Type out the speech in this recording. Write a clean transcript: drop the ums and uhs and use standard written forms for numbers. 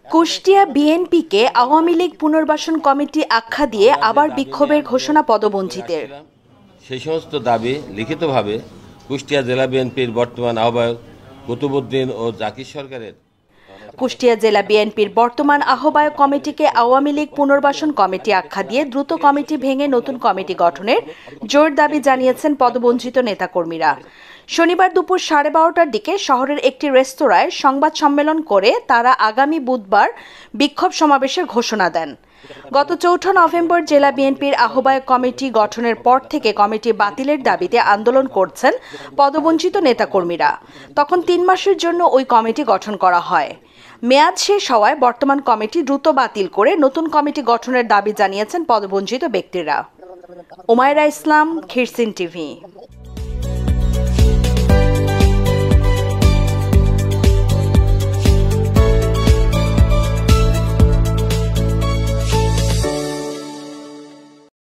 কুষ্টিয়া বিএনপিকে আওয়ামী লীগ পুনর্বাসন কমিটি আখ্যা দিয়ে আবার বিক্ষোভের ঘোষণা পদবঞ্চিতের। সেই সমস্ত দাবি লিখিতভাবে কুষ্টিয়া জেলা বিএনপির বর্তমান আহ্বায়ক কুতুবউদ্দিন ও জাকির সরকারের কুষ্টিয়া জেলা বিএনপির বর্তমান আহ্বায়ক কমিটিকে আওয়ামী লীগ পুনর্বাসন কমিটি আখ্যা দিয়ে দ্রুত কমিটি ভেঙে নতুন কমিটি গঠনের জোর দাবি জানিয়েছেন পদবঞ্চিত নেতাকর্মীরা। শনিবার দুপুর 12:30টার দিকে শহরের একটি রেস্তোরাঁয় সংবাদ সম্মেলন করে তারা আগামী বুধবার বিক্ষোভ সমাবেশের ঘোষণা দেন। গত 4 নভেম্বর জেলা বিএনপির আহ্বায়ক কমিটি গঠনের পর থেকে কমিটি বাতিলের দাবিতে আন্দোলন করছেন পদবঞ্চিত নেতাকর্মীরা। তখন 3 মাসের জন্য ওই কমিটি গঠন করা হয়। মেয়াদ শেষ হওয়ায় বর্তমান কমিটি দ্রুত বাতিল করে নতুন কমিটি গঠনের দাবি জানিয়েছেন পদবঞ্চিত ব্যক্তিরা। উমাইরা ইসলাম, খিরসিন টিভি।